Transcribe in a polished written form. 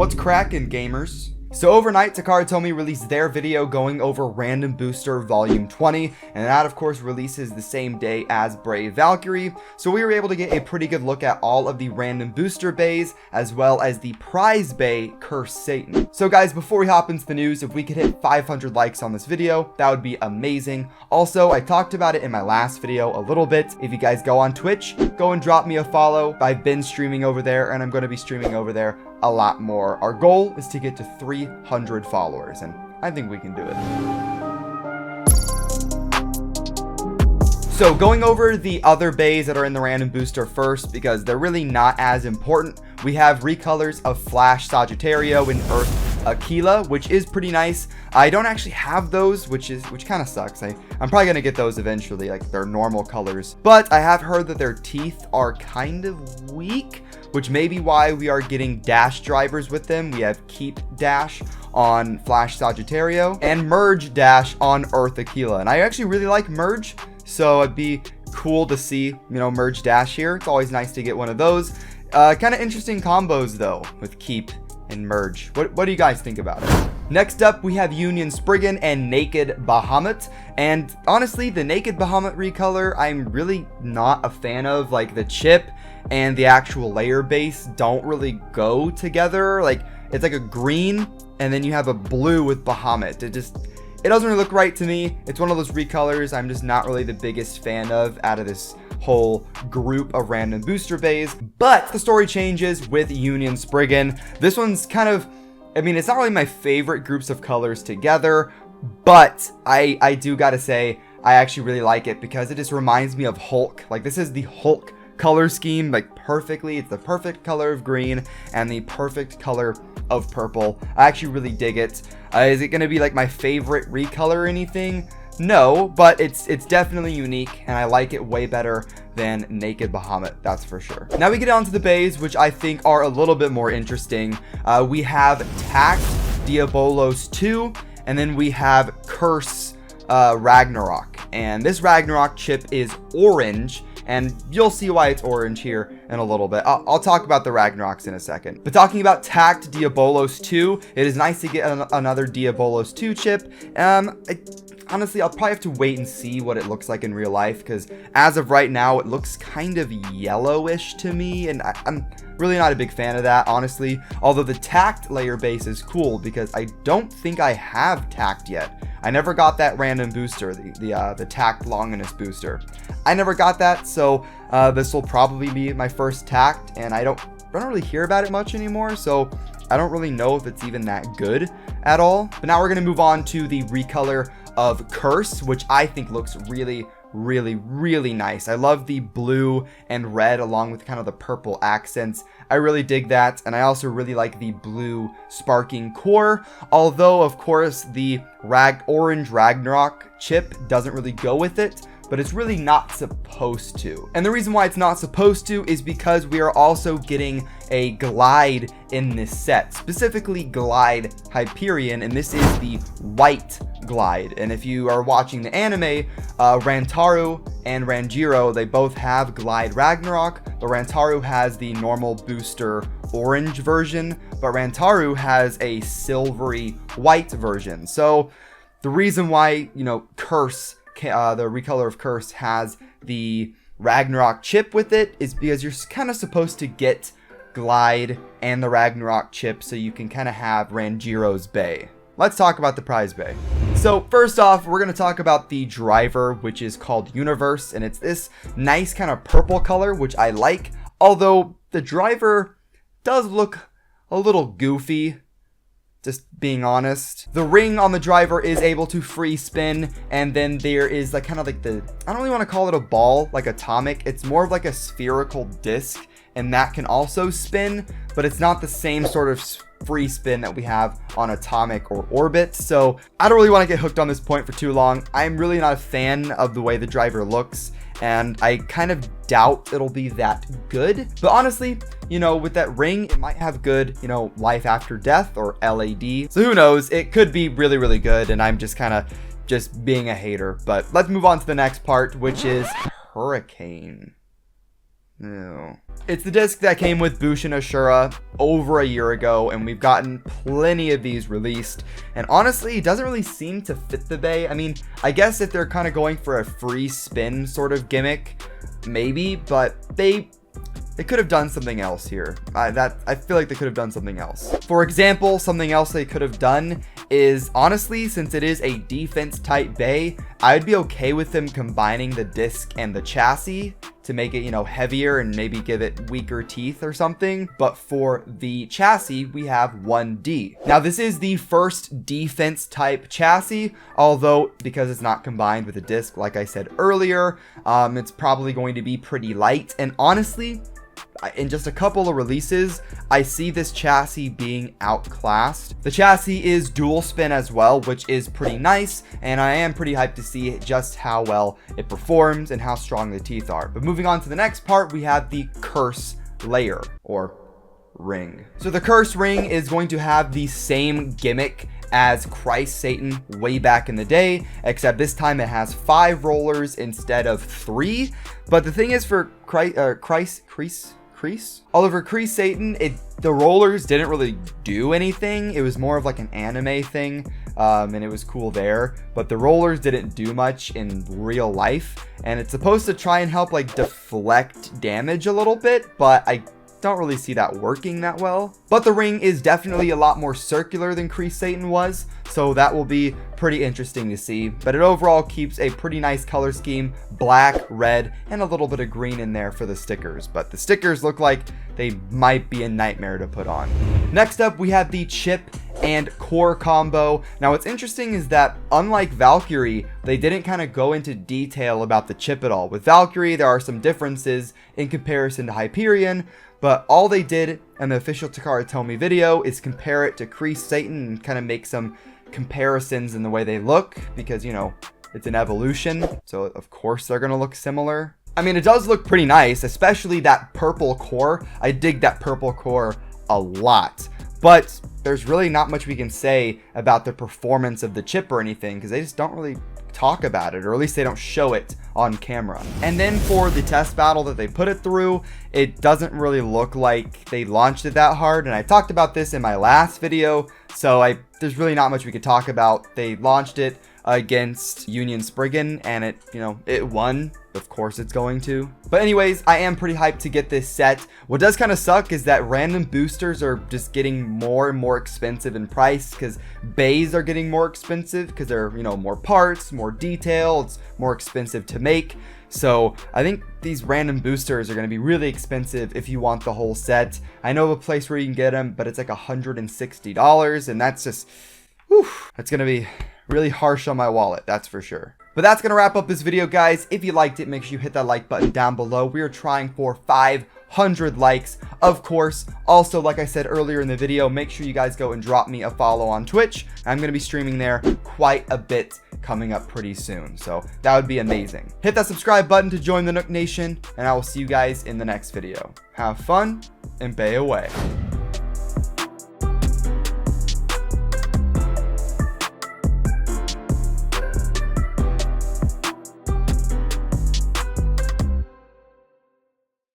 What's crackin', gamers? So overnight, Takara Tomy released their video going over Random Booster Volume 20, and that of course releases the same day as Brave Valkyrie, so we were able to get a pretty good look at all of the Random Booster Beys, as well as the Prize Bey Curse Satan. So guys, before we hop into the news, if we could hit 500 likes on this video, that would be amazing. Also, I talked about it in my last video a little bit. If you guys go on Twitch, go and drop me a follow. I've been streaming over there, and I'm going to be streaming over there a lot more. Our goal is to get to 300 followers, and I think we can do it. So going over the other Beys that are in the random booster first, because they're really not as important, we have recolors of Flash Sagittario and Earth Aquila, which is pretty nice. I don't actually have those, which kind of sucks. I'm probably gonna get those eventually, like their normal colors, but I have heard that their teeth are kind of weak, which may be why we are getting dash drivers with them. We have Keep Dash on Flash Sagittario and Merge Dash on Earth Aquila, and I actually really like Merge, so it'd be cool to see, you know, Merge Dash here. It's always nice to get one of those. Kind of interesting combos though with Keep and Merge. What do you guys think about it? Next up, we have Union Spriggan and Naked Bahamut, and honestly, the Naked Bahamut recolor, I'm really not a fan of. Like, the chip and the actual layer base don't really go together. Like, it's like a green and then you have a blue with Bahamut. It doesn't really look right to me. It's one of those recolors I'm just not really the biggest fan of out of this whole group of random booster Beys. But the story changes with Union Spriggan. This one's kind of, I mean, it's not really my favorite groups of colors together, but I do gotta say, I actually really like it because it just reminds me of Hulk. Like, this is the Hulk color scheme, like, perfectly. It's the perfect color of green and the perfect color of purple. I actually really dig it. Is it gonna be like my favorite recolor or anything? No, but it's definitely unique, and I like it way better than Naked Bahamut, that's for sure. Now we get on to the Beys, which I think are a little bit more interesting. We have Tact Diabolos 2, and then we have Curse Ragnarok. And this Ragnarok chip is orange, and you'll see why it's orange here in a little bit. I'll talk about the Ragnaroks in a second. But talking about Tact Diabolos 2, it is nice to get another Diabolos 2 chip. Honestly, I'll probably have to wait and see what it looks like in real life, because as of right now, it looks kind of yellowish to me, and I'm really not a big fan of that, honestly. Although the Tact layer base is cool, because I don't think I have Tact yet. I never got that random booster, the Tact Longinus booster. I never got that, so this will probably be my first Tact, and I don't really hear about it much anymore, so I don't really know if it's even that good at all. But now we're going to move on to the recolor of Curse, which I think looks really nice. I love the blue and red along with kind of the purple accents. I really dig that, and I also really like the blue sparking core, although of course the orange Ragnarok chip doesn't really go with it, but it's really not supposed to. And the reason why it's not supposed to is because we are also getting a Glide in this set, specifically Glide Hyperion, and this is the white Glide. And if you are watching the anime, Rantaru and Ranjiro, they both have Glide Ragnarok, but Rantaru has the normal booster orange version, but Rantaru has a silvery white version. So the reason why, you know, Curse, the recolor of Curse has the Ragnarok chip with it is because you're kind of supposed to get Glide and the Ragnarok chip so you can kind of have Ranjiro's Bey. Let's talk about the Prize Bey. So first off, we're going to talk about the driver, which is called Universe, and it's this nice kind of purple color, which I like, although the driver does look a little goofy, just being honest. The ring on the driver is able to free spin, and then there is like kind of like I don't really want to call it a ball, like Atomic. It's more of like a spherical disc, and that can also spin, but it's not the same sort of free spin that we have on Atomic or Orbit. So I don't really want to get hooked on this point for too long. I'm really not a fan of the way the driver looks, and I kind of doubt it'll be that good. But honestly, you know, with that ring, it might have good, you know, life after death or LAD. So who knows? It could be really good, and I'm just kind of just being a hater. But let's move on to the next part, which is Hurricane. Ew. It's the disc that came with Bush and Ashura over a year ago, and we've gotten plenty of these released, and honestly it doesn't really seem to fit the Bey. I mean, I guess if they're kind of going for a free spin sort of gimmick, maybe, but they could have done something else here. I feel like they could have done something else. For example, something else they could have done is, honestly, since it is a defense type Bey, I'd be okay with them combining the disc and the chassis to make it, you know, heavier and maybe give it weaker teeth or something. But for the chassis, we have 1D. Now, this is the first defense type chassis, although because it's not combined with a disc, like I said earlier, it's probably going to be pretty light. And honestly, in just a couple of releases, I see this chassis being outclassed. The chassis is dual spin as well, which is pretty nice, and I am pretty hyped to see just how well it performs and how strong the teeth are. But moving on to the next part, we have the curse layer, or ring. So the curse ring is going to have the same gimmick as Christ Satan way back in the day, except this time it has 5 rollers instead of 3. But the thing is, for Oliver Kreese Satan, the rollers didn't really do anything. It was more of like an anime thing, and it was cool there, but the rollers didn't do much in real life, and it's supposed to try and help like deflect damage a little bit, but I don't really see that working that well. But the ring is definitely a lot more circular than Kreese Satan was, so that will be pretty interesting to see. But it overall keeps a pretty nice color scheme, black, red, and a little bit of green in there for the stickers. But the stickers look like they might be a nightmare to put on. Next up, we have the chip and core combo. Now, what's interesting is that unlike Valkyrie, they didn't kind of go into detail about the chip at all. With Valkyrie, there are some differences in comparison to Hyperion, but all they did in the official Takara Tomy video is compare it to Kreese Satan and kind of make some comparisons in the way they look, because, you know, it's an evolution, so of course they're gonna look similar. I mean, it does look pretty nice, especially that purple core. I dig that purple core a lot, but there's really not much we can say about the performance of the chip or anything, because they just don't really talk about it, or at least they don't show it on camera. And then for the test battle that they put it through, it doesn't really look like they launched it that hard, and I talked about this in my last video, so there's really not much we could talk about. They launched it against Union Spriggan, and it won. Of course it's going to. But anyways, I am pretty hyped to get this set. What does kind of suck is that random boosters are just getting more and more expensive in price, because Beys are getting more expensive because they're, more parts, more detail, it's more expensive to make. So I think these random boosters are going to be really expensive if you want the whole set. I know of a place where you can get them, but it's like $160, and that's just, whew, that's going to be really harsh on my wallet, that's for sure. But that's going to wrap up this video, guys. If you liked it, make sure you hit that like button down below. We are trying for 500 likes, of course. Also, like I said earlier in the video, make sure you guys go and drop me a follow on Twitch. I'm going to be streaming there quite a bit coming up pretty soon, so that would be amazing. Hit that subscribe button to join the Nook Nation, and I will see you guys in the next video. Have fun, and Bey away.